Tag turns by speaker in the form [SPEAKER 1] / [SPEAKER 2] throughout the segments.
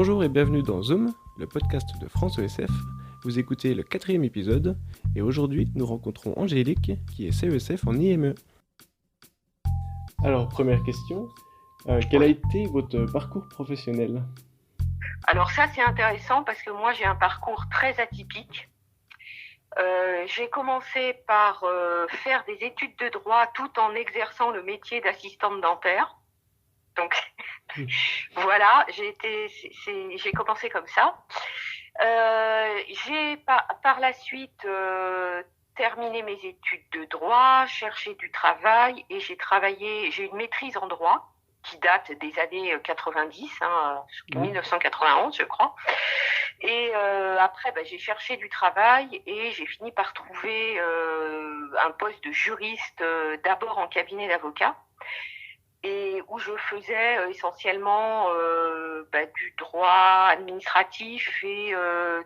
[SPEAKER 1] Bonjour et bienvenue dans Zoom, le podcast de France ESF. Vous écoutez le 4e épisode et aujourd'hui nous rencontrons Angélique qui est CESF en IME. Alors première question, quel a été votre parcours professionnel?
[SPEAKER 2] Alors ça, c'est intéressant parce que moi, j'ai un parcours très atypique. J'ai commencé par faire des études de droit tout en exerçant le métier d'assistante dentaire. Donc voilà, j'ai commencé comme ça. J'ai par la suite terminé mes études de droit, cherché du travail et j'ai une maîtrise en droit qui date des années 90, 1991 je crois. Et après, j'ai cherché du travail et j'ai fini par trouver un poste de juriste d'abord en cabinet d'avocat et où je faisais essentiellement du droit administratif et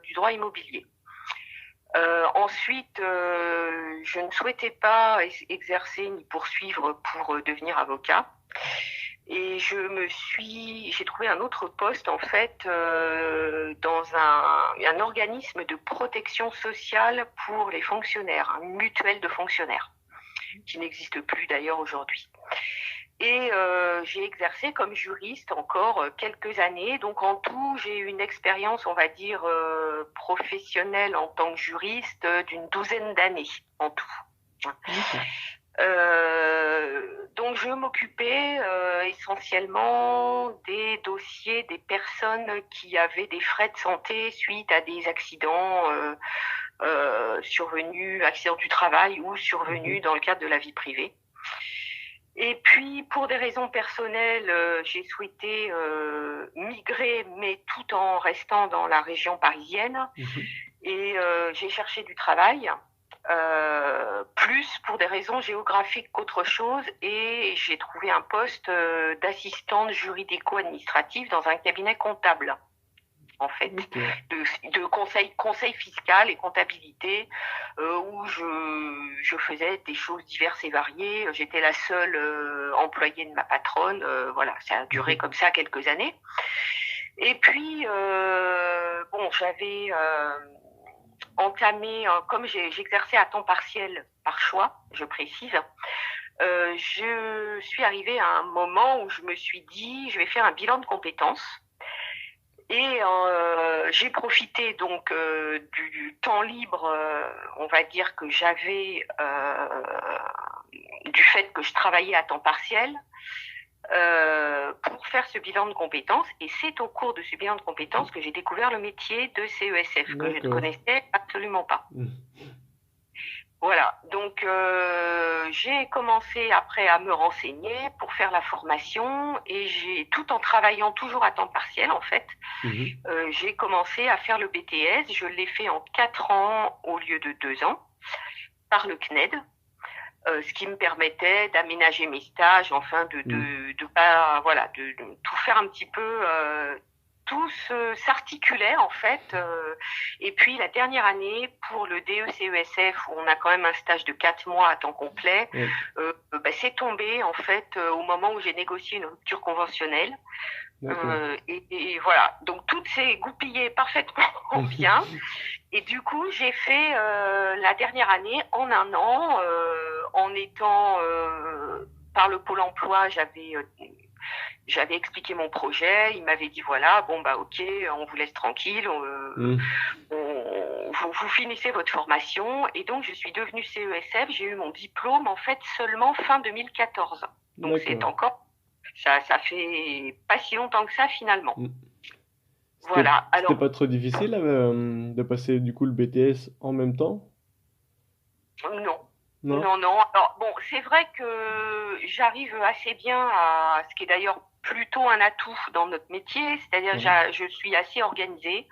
[SPEAKER 2] du droit immobilier. Ensuite, je ne souhaitais pas exercer ni poursuivre pour devenir avocat. Et j'ai trouvé un autre poste en fait dans un organisme de protection sociale pour les fonctionnaires, une mutuelle de fonctionnaires, qui n'existe plus d'ailleurs aujourd'hui. Et j'ai exercé comme juriste encore quelques années. Donc en tout, j'ai eu une expérience, on va dire, professionnelle en tant que juriste d'une 12aine d'années en tout.
[SPEAKER 1] Okay.
[SPEAKER 2] Donc je m'occupais essentiellement des dossiers des personnes qui avaient des frais de santé suite à des accidents survenus, accidents du travail ou survenus dans le cadre de la vie privée. Et puis pour des raisons personnelles, j'ai souhaité migrer, mais tout en restant dans la région parisienne. Et j'ai cherché du travail. Plus pour des raisons géographiques qu'autre chose, et j'ai trouvé un poste d'assistante juridico-administrative dans un cabinet comptable, en fait, de conseil fiscal et comptabilité, où je faisais des choses diverses et variées. J'étais la seule employée de ma patronne. Voilà, ça a duré comme ça quelques années. Et puis j'avais entamé, comme j'exerçais à temps partiel par choix, je précise, je suis arrivée à un moment où je me suis dit, je vais faire un bilan de compétences. Et j'ai profité donc du temps libre, on va dire que j'avais du fait que je travaillais à temps partiel, pour faire ce bilan de compétences. Et c'est au cours de ce bilan de compétences que j'ai découvert le métier de CESF, que je ne connaissais absolument pas. Voilà, donc j'ai commencé après à me renseigner pour faire la formation et tout en travaillant toujours à temps partiel en fait, j'ai commencé à faire le BTS. Je l'ai fait en 4 ans au lieu de 2 ans par le CNED. Ce qui me permettait d'aménager mes stages, enfin de tout faire un petit peu, tout s'articulait en fait. Et puis la dernière année pour le DE-CESF où on a quand même un stage de 4 mois à temps complet, c'est tombé en fait au moment où j'ai négocié une rupture conventionnelle. Et voilà, donc tout s'est goupillé parfaitement bien. Et du coup, j'ai fait la dernière année en 1 an, en étant par le Pôle emploi, j'avais expliqué mon projet. Il m'avait dit voilà, ok, on vous laisse tranquille, vous finissez votre formation. Et donc, je suis devenue CESF. J'ai eu mon diplôme en fait seulement fin 2014. Donc, c'est encore ça fait pas si longtemps que ça finalement.
[SPEAKER 1] Voilà. Alors, c'était pas trop difficile de passer du coup le BTS en même temps?
[SPEAKER 2] Non. Alors bon, c'est vrai que j'arrive assez bien à ce qui est d'ailleurs plutôt un atout dans notre métier, c'est-à-dire je suis assez organisée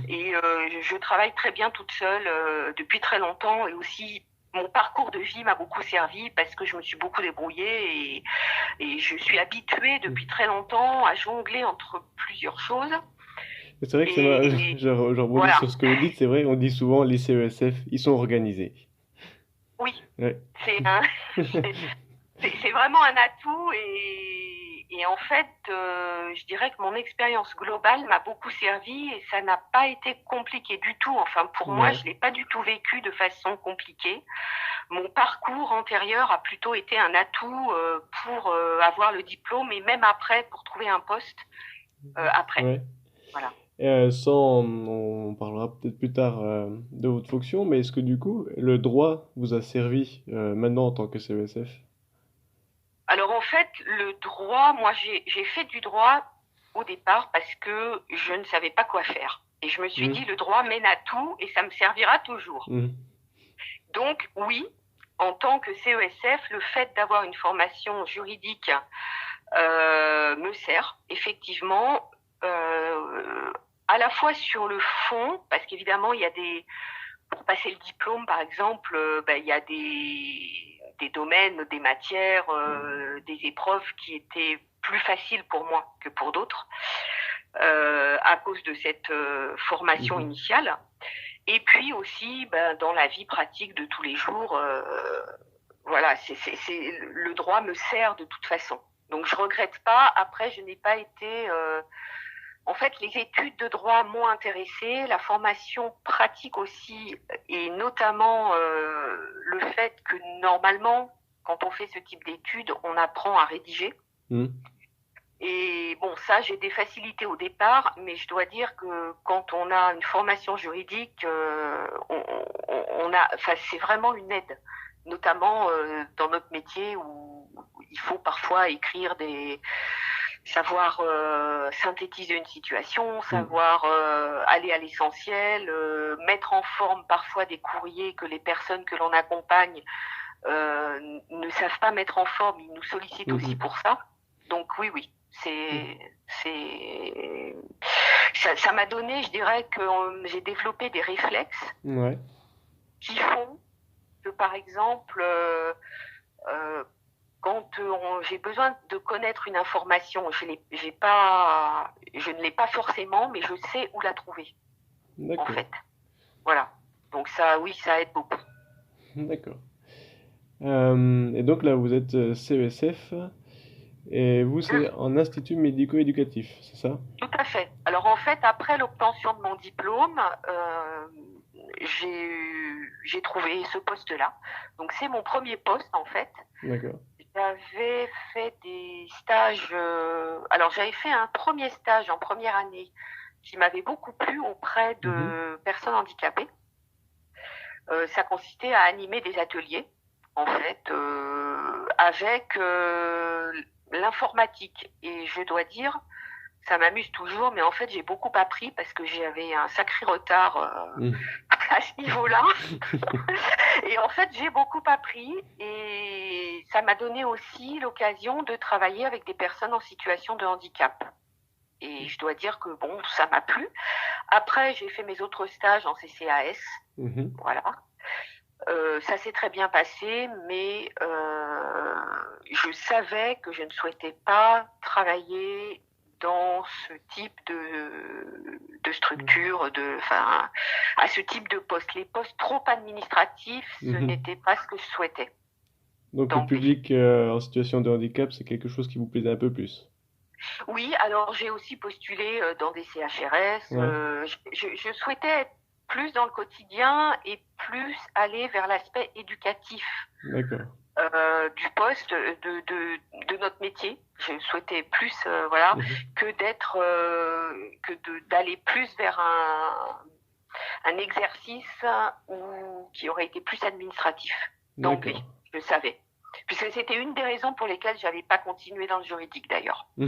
[SPEAKER 2] et je travaille très bien toute seule depuis très longtemps, et aussi mon parcours de vie m'a beaucoup servi parce que je me suis beaucoup débrouillée et je suis habituée depuis très longtemps à jongler entre plusieurs choses.
[SPEAKER 1] C'est vrai que je rebondis sur ce que vous dites, c'est vrai, on dit souvent les CESF, ils sont organisés.
[SPEAKER 2] Oui,
[SPEAKER 1] ouais.
[SPEAKER 2] c'est C'est vraiment un atout et en fait, je dirais que mon expérience globale m'a beaucoup servi et ça n'a pas été compliqué du tout. Enfin, pour moi,
[SPEAKER 1] Ouais.
[SPEAKER 2] je l'ai pas du tout vécu de façon compliquée. Mon parcours antérieur a plutôt été un atout pour avoir le diplôme et même après pour trouver un poste après.
[SPEAKER 1] Ouais.
[SPEAKER 2] Voilà.
[SPEAKER 1] On parlera peut-être plus tard de votre fonction, mais est-ce que du coup, le droit vous a servi maintenant en tant que CESF?
[SPEAKER 2] Alors en fait, le droit, moi j'ai fait du droit au départ parce que je ne savais pas quoi faire. Et je me suis
[SPEAKER 1] Mhm.
[SPEAKER 2] dit, le droit mène à tout et ça me servira toujours.
[SPEAKER 1] Mhm.
[SPEAKER 2] Donc oui, en tant que CESF, le fait d'avoir une formation juridique me sert effectivement à la fois sur le fond, parce qu'évidemment il y a pour passer le diplôme par exemple, il y a des domaines, des matières, des épreuves qui étaient plus faciles pour moi que pour d'autres à cause de cette formation
[SPEAKER 1] Mhm.
[SPEAKER 2] initiale. Et puis aussi, dans la vie pratique de tous les jours, voilà, le droit me sert de toute façon. Donc je regrette pas. Après, je n'ai pas été. En fait, les études de droit m'ont intéressée, la formation pratique aussi, et notamment le fait que normalement, quand on fait ce type d'études, on apprend à rédiger.
[SPEAKER 1] Mhm.
[SPEAKER 2] Et bon, ça, j'ai des facilités au départ, mais je dois dire que quand on a une formation juridique, enfin, c'est vraiment une aide, notamment dans notre métier où il faut parfois savoir synthétiser une situation,
[SPEAKER 1] Mhm.
[SPEAKER 2] savoir aller à l'essentiel, mettre en forme parfois des courriers que les personnes que l'on accompagne ne savent pas mettre en forme, ils nous sollicitent aussi
[SPEAKER 1] Mhm.
[SPEAKER 2] pour ça. Donc oui, oui, c'est, ça m'a donné, je dirais que j'ai développé des réflexes
[SPEAKER 1] Ouais.
[SPEAKER 2] qui font que, par exemple, euh, quand j'ai besoin de connaître une information, je ne l'ai pas forcément, mais je sais où la trouver, en
[SPEAKER 1] D'accord.
[SPEAKER 2] fait. Voilà. Donc ça, oui, ça aide beaucoup.
[SPEAKER 1] D'accord. Et donc là, vous êtes CESF et vous, c'est en institut médico-éducatif, c'est ça?
[SPEAKER 2] Tout à fait. Alors en fait, après l'obtention de mon diplôme, j'ai trouvé ce poste-là. Donc c'est mon premier poste en fait.
[SPEAKER 1] D'accord.
[SPEAKER 2] J'avais fait des stages. Alors j'avais fait un premier stage en première année qui m'avait beaucoup plu auprès
[SPEAKER 1] Mhm.
[SPEAKER 2] de personnes handicapées. Ça consistait à animer des ateliers en fait avec l'informatique. Et je dois dire ça m'amuse toujours, mais en fait, j'ai beaucoup appris parce que j'avais un sacré retard
[SPEAKER 1] Mhm.
[SPEAKER 2] à ce niveau-là. Et en fait, j'ai beaucoup appris et ça m'a donné aussi l'occasion de travailler avec des personnes en situation de handicap. Et je dois dire que bon, ça m'a plu. Après, j'ai fait mes autres stages en CCAS.
[SPEAKER 1] Mhm.
[SPEAKER 2] Voilà. Ça s'est très bien passé, mais je savais que je ne souhaitais pas travailler dans ce type de structure, enfin, à ce type de poste. Les postes trop administratifs, ce
[SPEAKER 1] Mhm.
[SPEAKER 2] n'était pas ce que je souhaitais.
[SPEAKER 1] Donc le
[SPEAKER 2] Donc,
[SPEAKER 1] public en situation de handicap, c'est quelque chose qui vous plaisait un peu plus.
[SPEAKER 2] oui, alors j'ai aussi postulé dans des CHRS.
[SPEAKER 1] Ouais,
[SPEAKER 2] Je souhaitais être plus dans le quotidien et plus aller vers l'aspect éducatif
[SPEAKER 1] d'accord.
[SPEAKER 2] du poste, de notre métier. Je souhaitais plus, voilà,
[SPEAKER 1] Mhm.
[SPEAKER 2] que d'aller plus vers un exercice qui aurait été plus administratif. D'emblée,
[SPEAKER 1] D'accord.
[SPEAKER 2] je le savais. Puisque c'était une des raisons pour lesquelles j'avais pas continué dans le juridique d'ailleurs. Je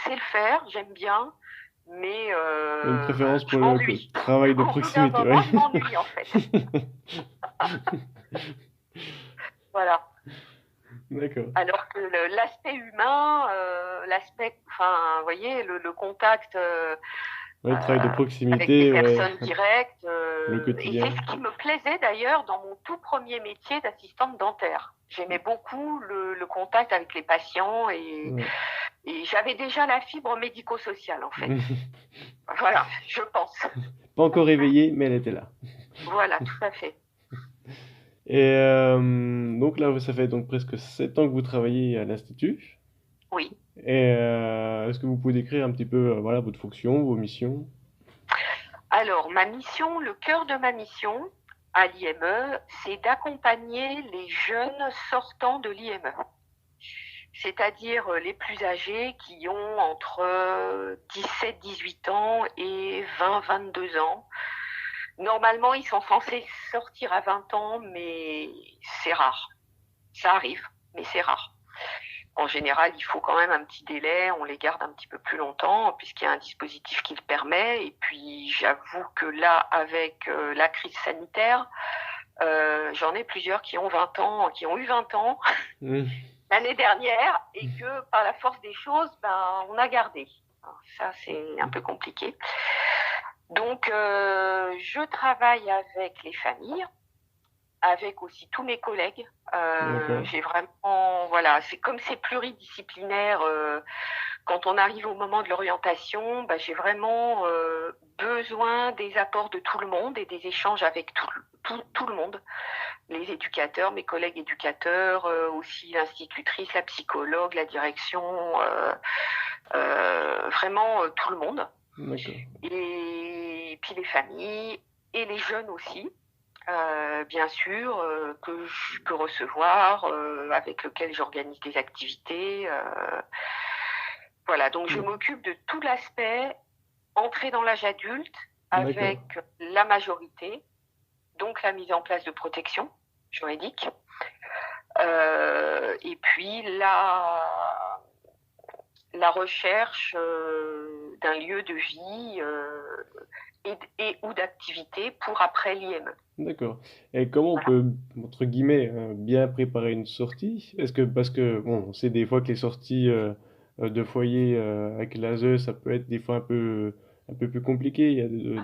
[SPEAKER 2] sais le faire, j'aime bien, mais
[SPEAKER 1] Une préférence pour
[SPEAKER 2] je
[SPEAKER 1] le
[SPEAKER 2] m'ennuie.
[SPEAKER 1] travail de
[SPEAKER 2] Au bout d'un
[SPEAKER 1] proximité, ouais.
[SPEAKER 2] moment, je m'ennuie en fait. Voilà.
[SPEAKER 1] D'accord.
[SPEAKER 2] Alors que l'aspect humain, enfin, vous voyez, le contact
[SPEAKER 1] Ouais, le travail de
[SPEAKER 2] avec des
[SPEAKER 1] proximité, ouais.
[SPEAKER 2] personnes directes,
[SPEAKER 1] Le
[SPEAKER 2] et c'est
[SPEAKER 1] quotidien.
[SPEAKER 2] ce qui me plaisait d'ailleurs dans mon tout premier métier d'assistante dentaire. J'aimais beaucoup le contact avec les patients
[SPEAKER 1] Ouais.
[SPEAKER 2] et j'avais déjà la fibre médico-sociale en fait. Voilà, je pense.
[SPEAKER 1] Pas encore éveillée, mais elle était là.
[SPEAKER 2] Voilà, tout à fait.
[SPEAKER 1] Et donc là, ça fait donc presque 7 ans que vous travaillez à l'Institut.
[SPEAKER 2] Oui.
[SPEAKER 1] Et est-ce que vous pouvez décrire un petit peu voilà, votre fonction, vos missions?
[SPEAKER 2] Alors, ma mission, le cœur de ma mission à l'IME, c'est d'accompagner les jeunes sortant de l'IME, c'est-à-dire les plus âgés qui ont entre 17-18 ans et 20-22 ans. Normalement, ils sont censés sortir à 20 ans, mais c'est rare. Ça arrive, mais c'est rare. En général, il faut quand même un petit délai, on les garde un petit peu plus longtemps puisqu'il y a un dispositif qui le permet. Et puis, j'avoue que là, avec la crise sanitaire, j'en ai plusieurs qui ont 20 ans, qui ont eu 20 ans
[SPEAKER 1] Hmm.
[SPEAKER 2] l'année dernière et que par la force des choses, ben, on a gardé. Alors, ça, c'est un peu compliqué. Donc, je travaille avec les familles, avec aussi tous mes collègues.
[SPEAKER 1] D'accord.
[SPEAKER 2] J'ai vraiment, voilà, c'est comme c'est pluridisciplinaire. Quand on arrive au moment de l'orientation, bah, j'ai vraiment besoin des apports de tout le monde et des échanges avec tout le monde. Les éducateurs, mes collègues éducateurs, aussi l'institutrice, la psychologue, la direction, vraiment tout le monde.
[SPEAKER 1] D'accord.
[SPEAKER 2] Et puis les familles et les jeunes aussi. Bien sûr, que je peux recevoir, avec lequel j'organise des activités. Voilà, donc je m'occupe de tout l'aspect entrée dans l'âge adulte
[SPEAKER 1] D'accord.
[SPEAKER 2] avec la majorité, donc la mise en place de protection juridique, et puis la recherche d'un lieu de vie et ou d'activité pour après l'IME.
[SPEAKER 1] D'accord. Et comment on
[SPEAKER 2] Voilà.
[SPEAKER 1] peut, entre guillemets, bien préparer une sortie? Est-ce que, parce que, bon, on sait des fois que les sorties de foyer avec l'ASE, ça peut être des fois un peu plus compliqué, il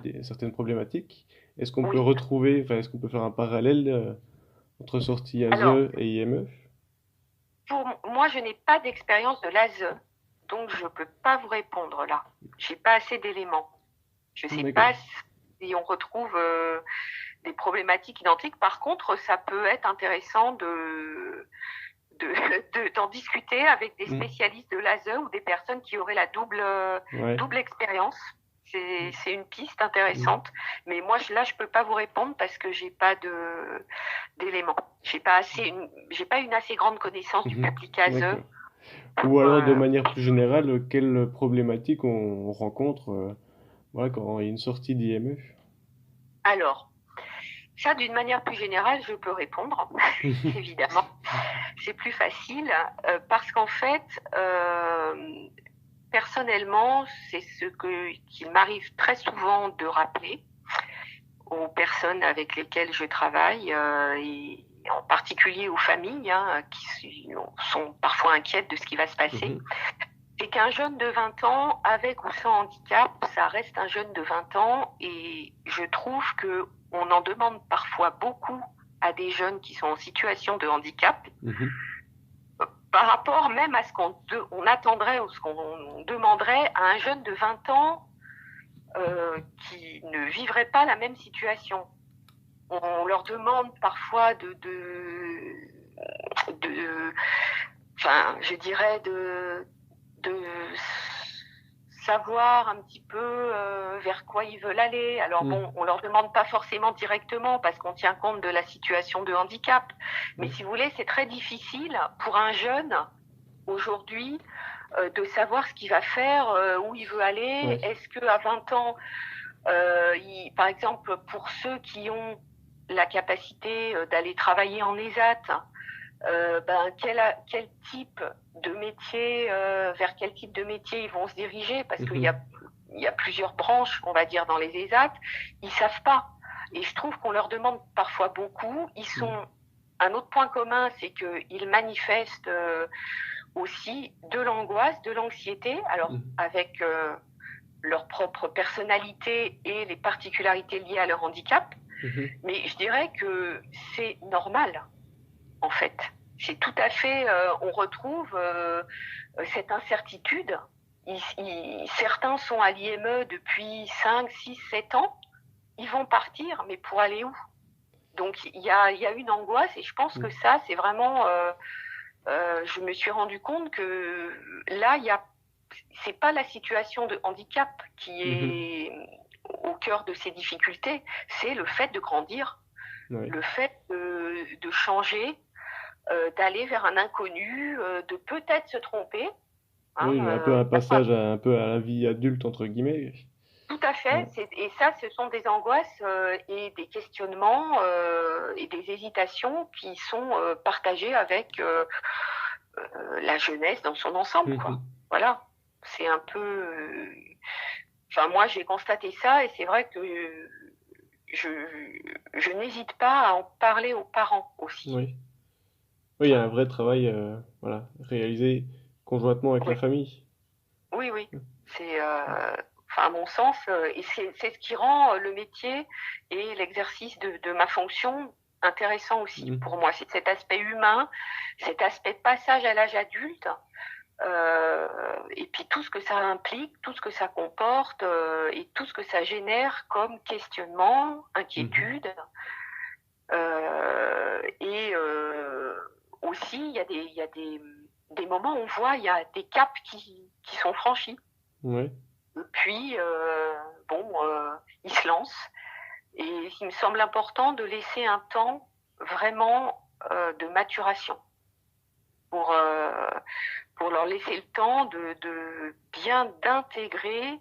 [SPEAKER 1] y a certaines problématiques. Est-ce qu'on peut
[SPEAKER 2] Oui.
[SPEAKER 1] retrouver, enfin, est-ce qu'on peut faire un parallèle entre sortie
[SPEAKER 2] Alors,
[SPEAKER 1] ASE et IME?
[SPEAKER 2] pour moi, je n'ai pas d'expérience de l'ASE, donc je ne peux pas vous répondre là. J'ai pas assez d'éléments. Je ne sais
[SPEAKER 1] D'accord.
[SPEAKER 2] pas si on retrouve des problématiques identiques. Par contre, ça peut être intéressant d'en discuter avec des
[SPEAKER 1] Hmm.
[SPEAKER 2] spécialistes de l'ASE ou des personnes qui auraient la
[SPEAKER 1] Ouais.
[SPEAKER 2] double expérience. C'est une piste
[SPEAKER 1] Hmm.
[SPEAKER 2] intéressante, mais moi là je peux pas vous répondre parce que j'ai pas d'éléments. J'ai pas une assez grande connaissance du
[SPEAKER 1] Mhm.
[SPEAKER 2] public ASE
[SPEAKER 1] D'accord. Ou
[SPEAKER 2] pour.
[SPEAKER 1] alors, de manière plus générale, quelles problématiques on rencontre voilà, quand il y a une sortie d'IME?
[SPEAKER 2] Alors, ça d'une manière plus générale, je peux répondre, évidemment. C'est plus facile parce qu'en fait, personnellement, c'est qu'il m'arrive très souvent de rappeler aux personnes avec lesquelles je travaille, et en particulier aux familles qui sont parfois inquiètes de ce qui va se passer.
[SPEAKER 1] Mhm.
[SPEAKER 2] C'est qu'un jeune de 20 ans, avec ou sans handicap, ça reste un jeune de 20 ans et je trouve que on en demande parfois beaucoup à des jeunes qui sont en situation de handicap
[SPEAKER 1] Mhm.
[SPEAKER 2] par rapport même à ce on attendrait ou ce qu'on demanderait à un jeune de 20 ans qui ne vivrait pas la même situation. On leur demande parfois de enfin, je dirais de savoir un petit peu vers quoi ils veulent aller. Alors
[SPEAKER 1] Mhm.
[SPEAKER 2] bon, on leur demande pas forcément directement parce qu'on tient compte de la situation de handicap. Mais
[SPEAKER 1] Ouais.
[SPEAKER 2] si vous voulez, c'est très difficile pour un jeune aujourd'hui de savoir ce qu'il va faire, où il veut aller.
[SPEAKER 1] Ouais.
[SPEAKER 2] Est-ce que à 20 ans, par exemple, pour ceux qui ont la capacité d'aller travailler en ESAT, ben, quel type de métier, vers quel type de métier ils vont se diriger, parce
[SPEAKER 1] Mhm.
[SPEAKER 2] il y a plusieurs branches, on va dire, dans les ESAT, ils savent pas. Et je trouve qu'on leur demande parfois beaucoup.
[SPEAKER 1] Mhm.
[SPEAKER 2] Un autre point commun, c'est qu'ils manifestent aussi de l'angoisse, de l'anxiété, alors
[SPEAKER 1] Mhm.
[SPEAKER 2] avec leur propre personnalité et les particularités liées à leur handicap.
[SPEAKER 1] Mhm.
[SPEAKER 2] Mais je dirais que c'est normal, en fait. C'est tout à fait, on retrouve cette incertitude. Certains sont à l'IME depuis 5, 6, 7 ans. Ils vont partir, mais pour aller où? Donc il y a une angoisse et je pense que ça, c'est vraiment. Je me suis rendu compte que là, c'est pas la situation de handicap qui
[SPEAKER 1] Mhm.
[SPEAKER 2] est au cœur de ces difficultés, c'est le fait de grandir,
[SPEAKER 1] Ouais.
[SPEAKER 2] le fait de changer, d'aller vers un inconnu, de peut-être se tromper. Hein,
[SPEAKER 1] Oui, un peu un
[SPEAKER 2] y a pas-
[SPEAKER 1] passage un peu à la vie adulte, entre guillemets.
[SPEAKER 2] Tout à fait.
[SPEAKER 1] Ouais.
[SPEAKER 2] Et ça, ce sont des angoisses et des questionnements et des hésitations qui sont partagés avec la jeunesse dans son ensemble, quoi.
[SPEAKER 1] Mhm.
[SPEAKER 2] Voilà. C'est un peu. Enfin, moi, j'ai constaté ça et c'est vrai que je, je n'hésite pas à en parler aux parents aussi.
[SPEAKER 1] Oui. Oui, il y a un
[SPEAKER 2] Hein.
[SPEAKER 1] vrai travail, voilà, réalisé conjointement avec la
[SPEAKER 2] Oui,
[SPEAKER 1] famille.
[SPEAKER 2] oui, oui. C'est, enfin, à mon sens, et c'est ce qui rend le métier et l'exercice de ma fonction intéressant aussi
[SPEAKER 1] Mhm.
[SPEAKER 2] pour moi. C'est cet aspect humain, cet aspect passage à l'âge adulte, et puis tout ce que ça implique, tout ce que ça comporte, et tout ce que ça génère comme questionnement,
[SPEAKER 1] Mhm.
[SPEAKER 2] inquiétude. Et aussi, il y a des moments où on voit, il y a des caps qui sont franchis.
[SPEAKER 1] Ouais.
[SPEAKER 2] Et puis, bon, ils se lancent. Et il me semble important de laisser un temps vraiment de maturation pour, euh, pour leur laisser le temps de bien d'intégrer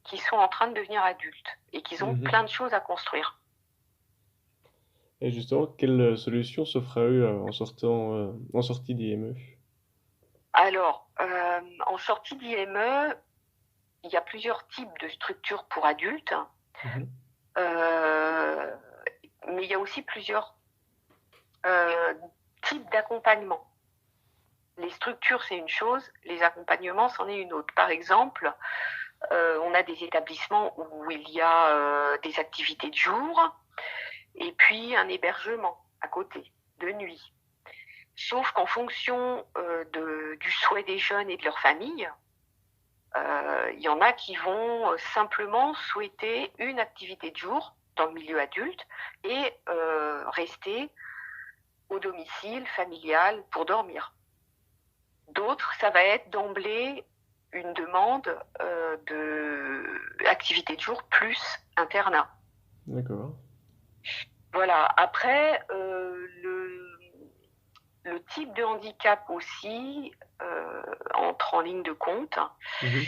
[SPEAKER 2] qu'ils sont en train de devenir adultes et qu'ils ont
[SPEAKER 1] Mhm.
[SPEAKER 2] plein de choses à construire.
[SPEAKER 1] Et justement, quelle solution s'offre à eux en sortie d'IME?
[SPEAKER 2] Alors, en sortie d'IME, il y a plusieurs types de structures pour adultes,
[SPEAKER 1] Mhm.
[SPEAKER 2] euh, mais il y a aussi plusieurs euh, types d'accompagnement. Les structures, c'est une chose, les accompagnements, c'en est une autre. Par exemple, on a des établissements où il y a des activités de jour et puis un hébergement à côté, de nuit. Sauf qu'en fonction du souhait des jeunes et de leur famille, il y en a qui vont simplement souhaiter une activité de jour dans le milieu adulte et rester au domicile familial pour dormir. D'autres, ça va être d'emblée une demande d'activité de jour plus internat.
[SPEAKER 1] D'accord.
[SPEAKER 2] Voilà. Après, le type de handicap aussi entre en ligne de compte.
[SPEAKER 1] Mhm.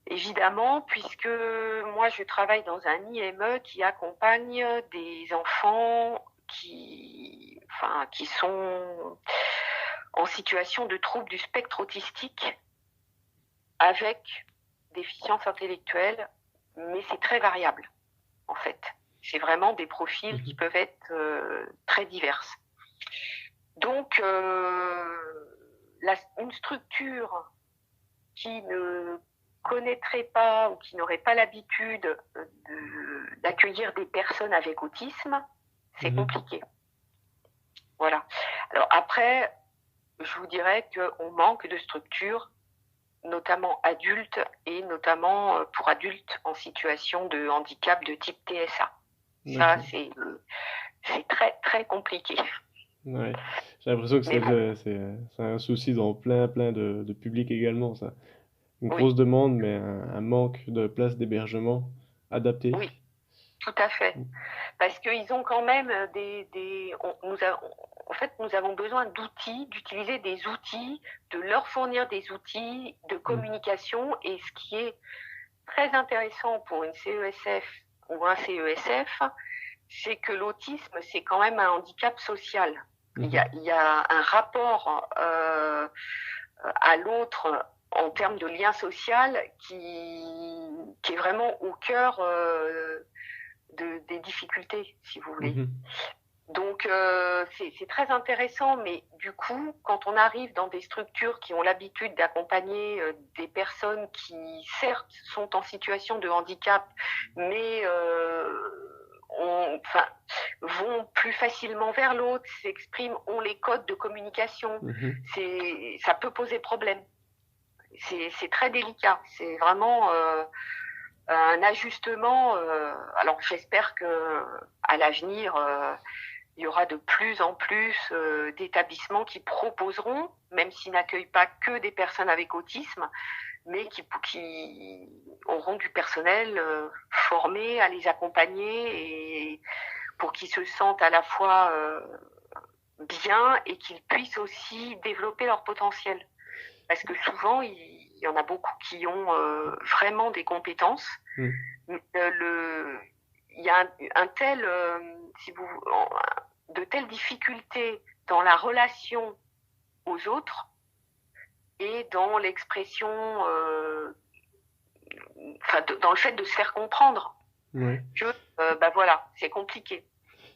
[SPEAKER 2] Évidemment, puisque moi je travaille dans un IME qui accompagne des enfants qui sont en situation de trouble du spectre autistique avec déficience intellectuelle, mais c'est très variable en fait. C'est vraiment des profils qui
[SPEAKER 1] Mhm.
[SPEAKER 2] peuvent être très divers. Donc, une structure qui ne connaîtrait pas ou qui n'aurait pas l'habitude d'accueillir des personnes avec autisme, c'est
[SPEAKER 1] Mhm.
[SPEAKER 2] compliqué. Voilà. Alors après, je vous dirais qu'on manque de structures, notamment adultes et notamment pour adultes en situation de handicap de type TSA. Ça,
[SPEAKER 1] D'accord.
[SPEAKER 2] c'est très, très compliqué.
[SPEAKER 1] Ouais. J'ai l'impression que
[SPEAKER 2] Mais bon,
[SPEAKER 1] c'est un souci dans plein de publics également, ça. Une
[SPEAKER 2] oui,
[SPEAKER 1] grosse demande, mais un manque de places d'hébergement adaptées.
[SPEAKER 2] oui, tout à fait. Parce qu'ils ont quand même en fait, nous avons besoin d'outils, d'utiliser des outils, de leur fournir des outils de
[SPEAKER 1] Mm.
[SPEAKER 2] communication. Et ce qui est très intéressant pour une CESF ou un CESF, c'est que l'autisme, c'est quand même un handicap social.
[SPEAKER 1] Mhm.
[SPEAKER 2] Il y a un rapport à l'autre en termes de lien social qui est vraiment au cœur des difficultés, si vous voulez.
[SPEAKER 1] Mhm.
[SPEAKER 2] Donc c'est très intéressant, mais du coup, quand on arrive dans des structures qui ont l'habitude d'accompagner des personnes qui, certes, sont en situation de handicap, mais enfin, vont plus facilement vers l'autre, s'expriment, ont les codes de communication,
[SPEAKER 1] Mhm.
[SPEAKER 2] ça peut poser problème. C'est très délicat. C'est vraiment un ajustement. Alors j'espère que à l'avenir, il y aura de plus en plus d'établissements qui proposeront, même s'ils n'accueillent pas que des personnes avec autisme, mais qui auront du personnel formé à les accompagner et pour qu'ils se sentent à la fois bien et qu'ils puissent aussi développer leur potentiel. Parce que souvent, il y en a beaucoup qui ont vraiment des compétences.
[SPEAKER 1] Mm.
[SPEAKER 2] Il y a un tel, si vous, de telles difficultés dans la relation aux autres et dans l'expression, dans le fait de se faire comprendre
[SPEAKER 1] Ouais.
[SPEAKER 2] que, bah voilà, c'est compliqué.
[SPEAKER 1] Ouais,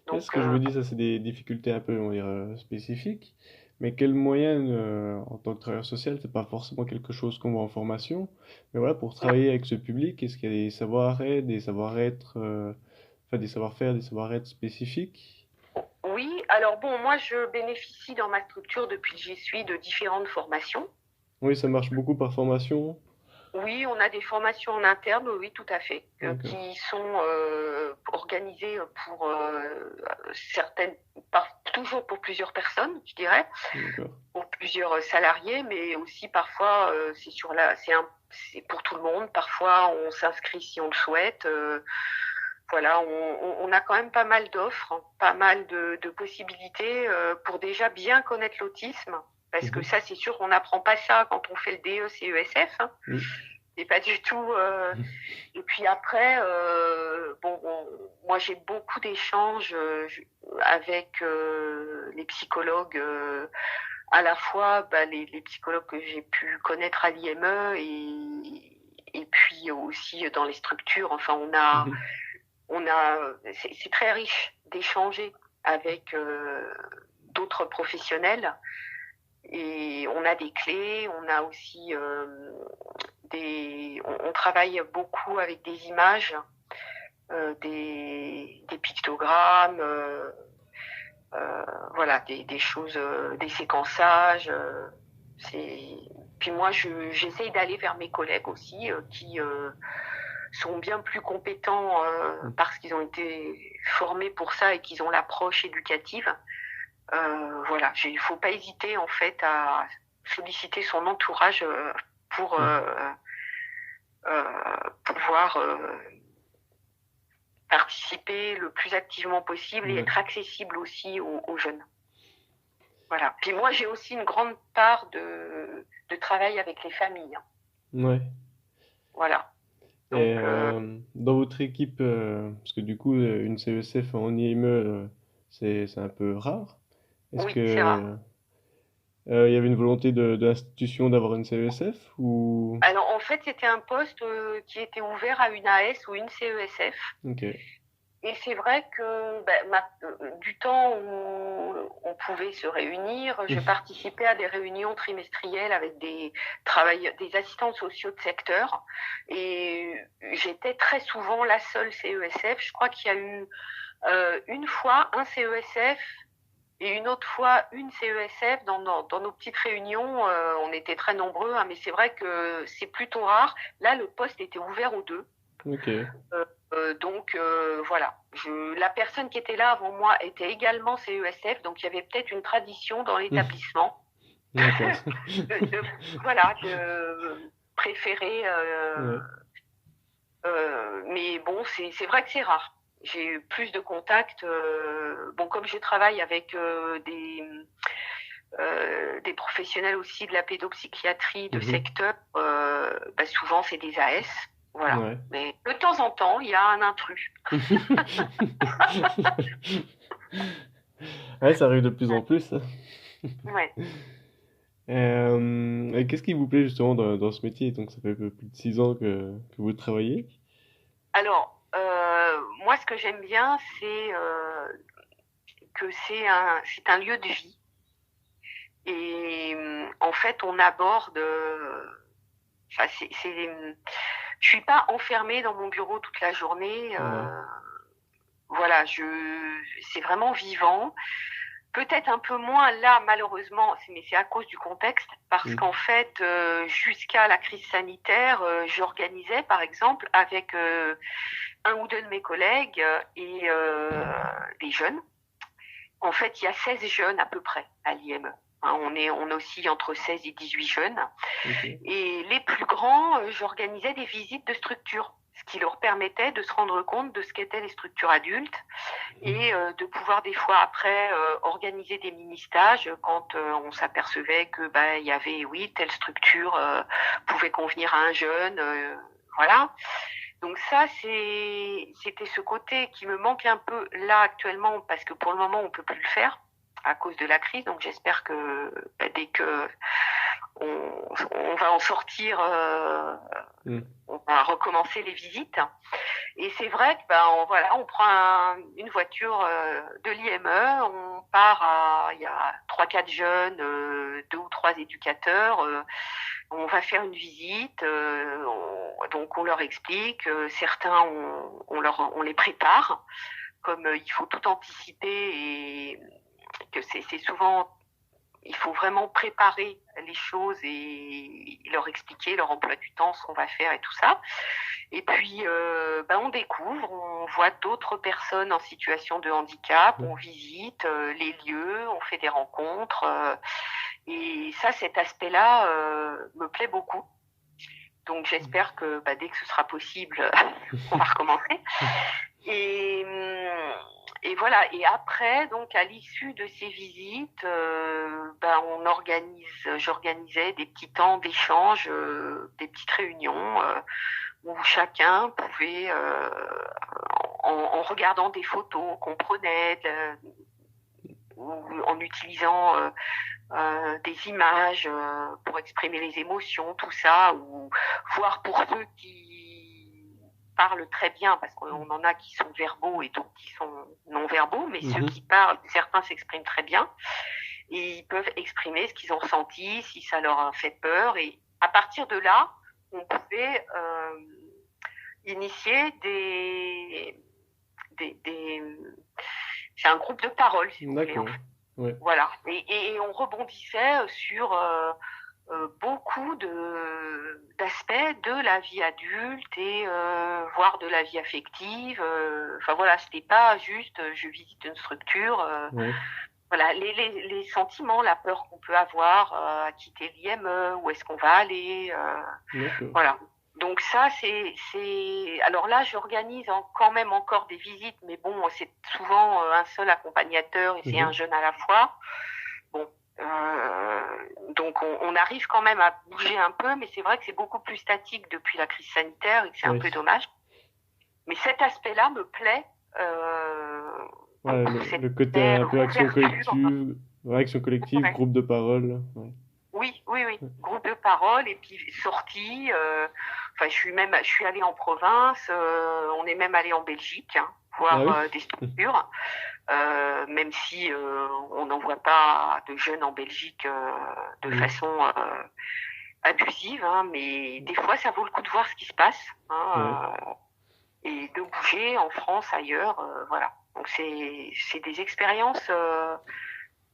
[SPEAKER 2] Donc,
[SPEAKER 1] ce que je me dis, ça, c'est des difficultés un peu, on va dire, spécifiques. Mais quelle moyenne, en tant que travailleur social, c'est pas forcément quelque chose qu'on voit en formation. Mais voilà, pour travailler avec ce public, est-ce qu'il y a des savoir-être, des savoir-être, enfin des savoir-faire, des savoir-être spécifiques?
[SPEAKER 2] oui, alors bon, moi je bénéficie dans ma structure depuis que j'y suis de différentes formations.
[SPEAKER 1] Oui, ça marche beaucoup par formation.
[SPEAKER 2] Oui, on a des formations en interne, oui, tout à fait,
[SPEAKER 1] D'accord,
[SPEAKER 2] qui sont organisées pour certaines, toujours pour plusieurs personnes, je dirais,
[SPEAKER 1] d'accord.
[SPEAKER 2] pour plusieurs salariés, mais aussi parfois c'est pour tout le monde. Parfois, on s'inscrit si on le souhaite. Voilà, on a quand même pas mal d'offres, hein, pas mal de possibilités pour déjà bien connaître l'autisme. Parce que
[SPEAKER 1] Mhm.
[SPEAKER 2] ça, c'est sûr, on n'apprend pas ça quand on fait le DE-CESF. Hein.
[SPEAKER 1] Mm.
[SPEAKER 2] C'est pas du tout. Et puis après, moi j'ai beaucoup d'échanges avec les psychologues, à la fois les psychologues que j'ai pu connaître à l'IME et puis aussi dans les structures. Enfin,
[SPEAKER 1] Mhm.
[SPEAKER 2] c'est très riche d'échanger avec d'autres professionnels et on a des clés, on a aussi on travaille beaucoup avec des images, des pictogrammes, voilà, des choses, des séquençages. Puis moi, j'essaye d'aller vers mes collègues aussi, qui sont bien plus compétents parce qu'ils ont été formés pour ça et qu'ils ont l'approche éducative. Voilà, il ne faut pas hésiter en fait à solliciter son entourage pour
[SPEAKER 1] Mm.
[SPEAKER 2] pouvoir participer le plus activement possible et
[SPEAKER 1] Ouais.
[SPEAKER 2] être accessible aussi aux jeunes. Voilà. Puis moi, j'ai aussi une grande part de travail avec les familles. Hein.
[SPEAKER 1] Ouais.
[SPEAKER 2] Voilà.
[SPEAKER 1] Et
[SPEAKER 2] Donc,
[SPEAKER 1] dans votre équipe, parce que du coup, une CESF en IME, c'est un peu rare. Est-ce
[SPEAKER 2] oui, c'est rare.
[SPEAKER 1] que il y avait une volonté de l'institution d'avoir une CESF ou...
[SPEAKER 2] Alors, en fait, c'était un poste qui était ouvert à une AS ou une CESF.
[SPEAKER 1] Ok.
[SPEAKER 2] Et c'est vrai que du temps où on pouvait se réunir, je participais à des réunions trimestrielles avec des assistants sociaux de secteur. Et j'étais très souvent la seule CESF. Je crois qu'il y a eu une fois un CESF et une autre fois une CESF dans nos petites réunions. On était très nombreux, hein, mais c'est vrai que c'est plutôt rare. Là, le poste était ouvert aux deux.
[SPEAKER 1] Ok.
[SPEAKER 2] Donc voilà, la personne qui était là avant moi était également CESF, donc il y avait peut-être une tradition dans l'établissement
[SPEAKER 1] D'accord.
[SPEAKER 2] voilà, de préférer.
[SPEAKER 1] Ouais.
[SPEAKER 2] Mais bon, c'est vrai que c'est rare. J'ai eu plus de contacts. Bon, comme je travaille avec des professionnels aussi de la pédopsychiatrie de
[SPEAKER 1] Mhm.
[SPEAKER 2] secteur, souvent c'est des AS. Voilà.
[SPEAKER 1] Ouais.
[SPEAKER 2] Mais de temps en temps, il y a un intrus.
[SPEAKER 1] Ouais, ça arrive de plus en plus.
[SPEAKER 2] Ouais.
[SPEAKER 1] Et qu'est-ce qui vous plaît justement dans ce métier? Donc ça fait un peu plus de 6 ans que vous travaillez.
[SPEAKER 2] Alors, moi, ce que j'aime bien, c'est que c'est un lieu de vie. Et en fait, on aborde. Enfin, je suis pas enfermée dans mon bureau toute la journée.
[SPEAKER 1] Ouais.
[SPEAKER 2] Voilà, c'est vraiment vivant. Peut-être un peu moins là, malheureusement, mais c'est à cause du contexte, parce
[SPEAKER 1] Mm.
[SPEAKER 2] qu'en fait, jusqu'à la crise sanitaire, j'organisais, par exemple, avec un ou deux de mes collègues et des jeunes. En fait, il y a 16 jeunes à peu près à l'IME. Hein, on oscille entre 16 et 18 jeunes.
[SPEAKER 1] Ok.
[SPEAKER 2] Et les plus grands, j'organisais des visites de structures, ce qui leur permettait de se rendre compte de ce qu'étaient les structures adultes et de pouvoir des fois après organiser des mini-stages quand on s'apercevait que il y avait, oui, telle structure pouvait convenir à un jeune. Voilà. Donc ça, c'était ce côté qui me manque un peu là actuellement parce que pour le moment, on peut plus le faire à cause de la crise. Donc j'espère que dès que on va en sortir,
[SPEAKER 1] Mm.
[SPEAKER 2] on va recommencer les visites. Et c'est vrai que voilà, on prend une voiture de l'IME, on part il y a trois quatre jeunes, deux ou trois éducateurs. On va faire une visite, donc on leur explique. Certains, on les prépare, comme il faut tout anticiper et que c'est souvent, il faut vraiment préparer les choses et leur expliquer leur emploi du temps, ce qu'on va faire et tout ça. Et puis, on découvre, on voit d'autres personnes en situation de handicap, on visite les lieux, on fait des rencontres. Et ça, cet aspect-là me plaît beaucoup. Donc j'espère que dès que ce sera possible, on va recommencer. Et, et voilà. Et après, donc à l'issue de ces visites, j'organisais des petits temps d'échange, des petites réunions où chacun pouvait, en regardant des photos qu'on prenait, ou en utilisant des images pour exprimer les émotions, tout ça, ou voir pour ceux qui parlent très bien, parce qu'on en a qui sont verbaux et d'autres qui sont non-verbaux, mais ceux qui parlent, certains s'expriment très bien, et ils peuvent exprimer ce qu'ils ont ressenti, si ça leur a fait peur, et à partir de là, on pouvait initier des c'est un groupe de parole, si vous voulez.
[SPEAKER 1] D'accord. Ouais.
[SPEAKER 2] Voilà. Et on rebondissait sur beaucoup d'aspects de la vie adulte et voire de la vie affective. Enfin voilà, c'était pas juste je visite une structure.
[SPEAKER 1] Ouais.
[SPEAKER 2] Voilà, les sentiments, la peur qu'on peut avoir à quitter l'IME, où est-ce qu'on va aller.
[SPEAKER 1] D'accord.
[SPEAKER 2] Voilà. Donc ça, Alors là, j'organise quand même encore des visites, mais bon, c'est souvent un seul accompagnateur et c'est un jeune à la fois. Bon, donc on arrive quand même à bouger un peu, mais c'est vrai que c'est beaucoup plus statique depuis la crise sanitaire et que c'est un peu dommage. Mais cet aspect-là me plaît.
[SPEAKER 1] Ouais, le côté un peu action collective,
[SPEAKER 2] Ouais.
[SPEAKER 1] groupe de parole. Ouais.
[SPEAKER 2] Oui. Groupe de parole et puis sortie. Enfin, je suis allée en province. On est même allé en Belgique voir
[SPEAKER 1] Ah oui?
[SPEAKER 2] des structures. Même si on n'en voit pas de jeunes en Belgique de façon abusive, mais des fois ça vaut le coup de voir ce qui se passe et de bouger en France, ailleurs, voilà. Donc c'est des expériences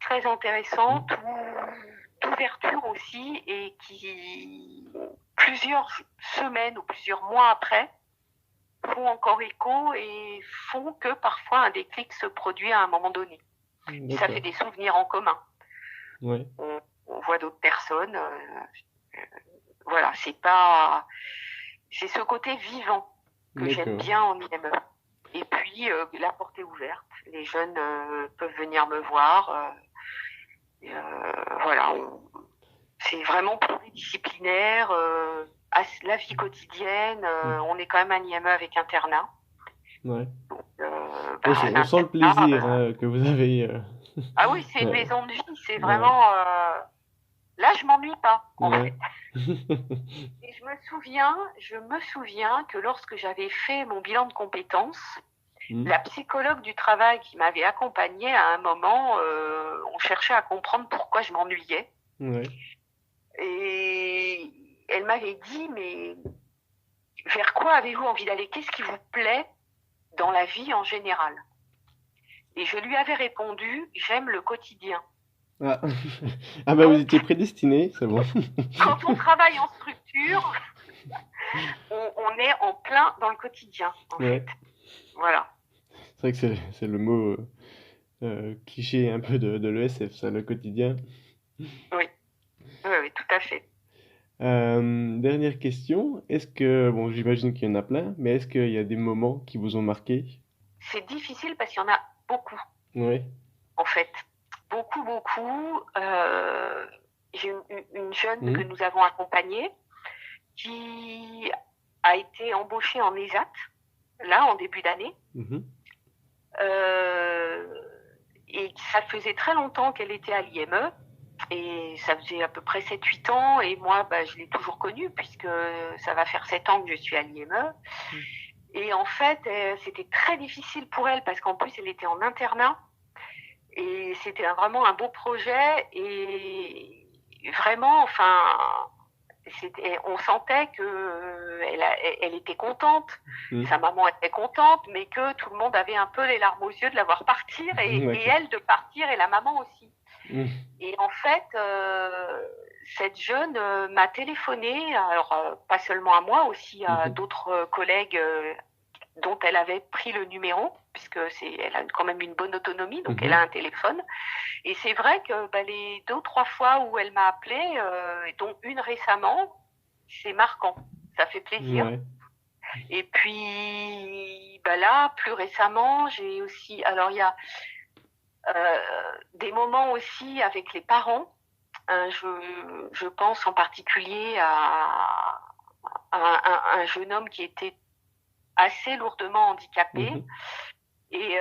[SPEAKER 2] très intéressantes, d'ouverture aussi et qui plusieurs semaines ou plusieurs mois après font encore écho et font que parfois un déclic se produit à un moment donné. Et ça fait des souvenirs en commun.
[SPEAKER 1] Ouais.
[SPEAKER 2] On voit d'autres personnes. Voilà, c'est ce côté vivant que j'aime bien en IME. Et puis la porte est ouverte. Les jeunes peuvent venir me voir. Voilà, c'est vraiment pluridisciplinaire. La vie quotidienne, on est quand même un IME avec internat.
[SPEAKER 1] Ouais.
[SPEAKER 2] Donc,
[SPEAKER 1] On sent le plaisir que vous avez.
[SPEAKER 2] Ah oui, c'est une maison de vie. C'est vraiment. Là, je m'ennuie pas, en fait. Et je me souviens que lorsque j'avais fait mon bilan de compétences, la psychologue du travail qui m'avait accompagnée, à un moment, on cherchait à comprendre pourquoi je m'ennuyais.
[SPEAKER 1] Ouais.
[SPEAKER 2] Et elle m'avait dit, mais vers quoi avez-vous envie d'aller? Qu'est-ce qui vous plaît dans la vie en général? Et je lui avais répondu, j'aime le quotidien.
[SPEAKER 1] Ah, ah bah vous étiez prédestiné, c'est bon.
[SPEAKER 2] Quand on travaille en structure, on est en plein dans le quotidien, en fait. Voilà.
[SPEAKER 1] C'est vrai que c'est le mot cliché un peu de l'ESF, ça, le quotidien.
[SPEAKER 2] Oui, oui, oui, tout à fait.
[SPEAKER 1] Dernière question, est-ce que, bon, j'imagine qu'il y en a plein, mais est-ce qu'il y a des moments qui vous ont marqué?
[SPEAKER 2] C'est difficile parce qu'il y en a beaucoup,
[SPEAKER 1] Ouais.
[SPEAKER 2] en fait. Beaucoup, beaucoup. J'ai une jeune que
[SPEAKER 1] Mhm.
[SPEAKER 2] nous avons accompagnée qui a été embauchée en ESAT, là, en début d'année.
[SPEAKER 1] Mhm.
[SPEAKER 2] Euh, et ça faisait très longtemps qu'elle était à l'IME. Et ça faisait à peu près 7-8 ans. Et moi, bah, je l'ai toujours connue puisque ça va faire 7 ans que je suis à l'IME. Et en fait, c'était très difficile pour elle parce qu'en plus, elle était en internat. Et c'était vraiment un beau projet. Et vraiment, enfin, on sentait que elle était contente,
[SPEAKER 1] Mhm.
[SPEAKER 2] sa maman était contente, mais que tout le monde avait un peu les larmes aux yeux de la voir partir et
[SPEAKER 1] D'accord.
[SPEAKER 2] elle de partir et la maman aussi.
[SPEAKER 1] Mhm.
[SPEAKER 2] Et en fait, cette jeune m'a téléphoné, alors pas seulement à moi, aussi à
[SPEAKER 1] Mhm.
[SPEAKER 2] d'autres collègues dont elle avait pris le numéro, puisque elle a quand même une bonne autonomie, donc elle a
[SPEAKER 1] Mhm.
[SPEAKER 2] un téléphone. Et c'est vrai que bah, les 2 ou 3 fois où elle m'a appelé, dont une récemment, c'est marquant. Ça fait plaisir.
[SPEAKER 1] Ouais.
[SPEAKER 2] Et puis bah là, plus récemment, j'ai aussi, alors il y a des moments aussi avec les parents. Je pense en particulier à un jeune homme qui était assez lourdement handicapé.
[SPEAKER 1] Mhm.
[SPEAKER 2] Et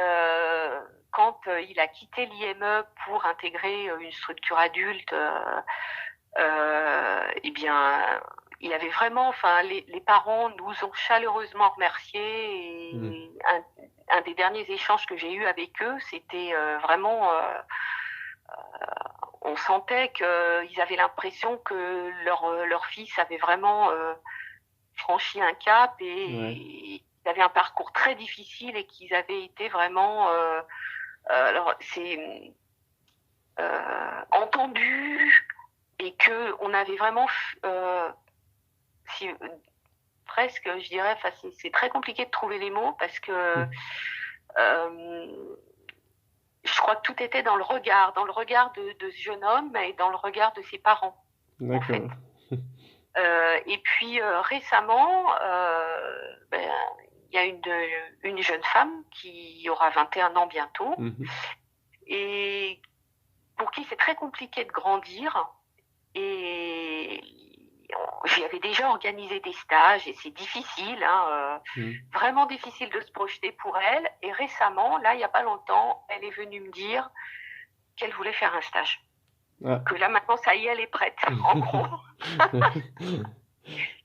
[SPEAKER 2] quand il a quitté l'IME pour intégrer une structure adulte, eh bien, il avait vraiment, enfin, les parents nous ont chaleureusement remerciés.
[SPEAKER 1] Mhm.
[SPEAKER 2] Et un des derniers échanges que j'ai eu avec eux, c'était vraiment, on sentait qu'ils avaient l'impression que leur fils avait vraiment franchi un cap
[SPEAKER 1] Ouais.
[SPEAKER 2] et ils avaient un parcours très difficile et qu'ils avaient été vraiment, alors c'est entendu et que on avait vraiment si, presque, je dirais, enfin, c'est très compliqué de trouver les mots parce que
[SPEAKER 1] Mhm.
[SPEAKER 2] je crois que tout était dans le regard de ce jeune homme et dans le regard de ses parents, en fait.
[SPEAKER 1] D'accord.
[SPEAKER 2] Et puis récemment, ben, il y a une jeune femme qui aura 21 ans bientôt
[SPEAKER 1] Mhm.
[SPEAKER 2] et pour qui c'est très compliqué de grandir. Et j'y avais déjà organisé des stages et c'est difficile, hein,
[SPEAKER 1] Mhm.
[SPEAKER 2] vraiment difficile de se projeter pour elle. Et récemment, là, il n'y a pas longtemps, elle est venue me dire qu'elle voulait faire un stage.
[SPEAKER 1] Ah.
[SPEAKER 2] Que là, maintenant, ça y est, elle est prête, en gros.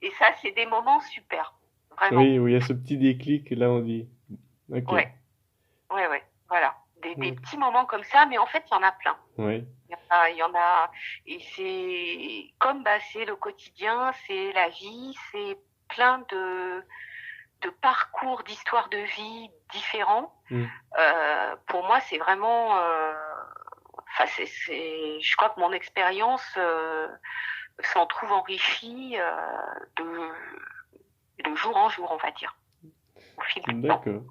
[SPEAKER 2] Et ça, c'est des moments super, vraiment.
[SPEAKER 1] Oui, où il y a ce petit déclic, là on dit. Ok.
[SPEAKER 2] Ouais, ouais, ouais, voilà. Des
[SPEAKER 1] Ok.
[SPEAKER 2] petits moments comme ça, mais en fait, il y en a plein.
[SPEAKER 1] Ouais.
[SPEAKER 2] Il y en a, et c'est comme bah, c'est le quotidien, c'est la vie, c'est plein de parcours, d'histoires de vie différents.
[SPEAKER 1] Mhm.
[SPEAKER 2] Pour moi, c'est vraiment, enfin, je crois que mon expérience s'en trouve enrichie de jour en jour, on va dire, au fil du temps.
[SPEAKER 1] D'accord.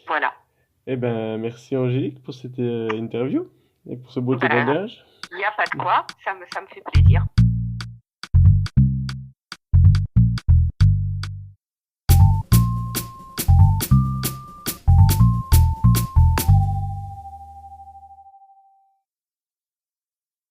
[SPEAKER 2] Voilà.
[SPEAKER 1] Eh ben, merci Angélique pour cette interview et pour ce beau
[SPEAKER 2] Ben,
[SPEAKER 1] témoignage.
[SPEAKER 2] il n'y a pas de quoi, ça me fait plaisir.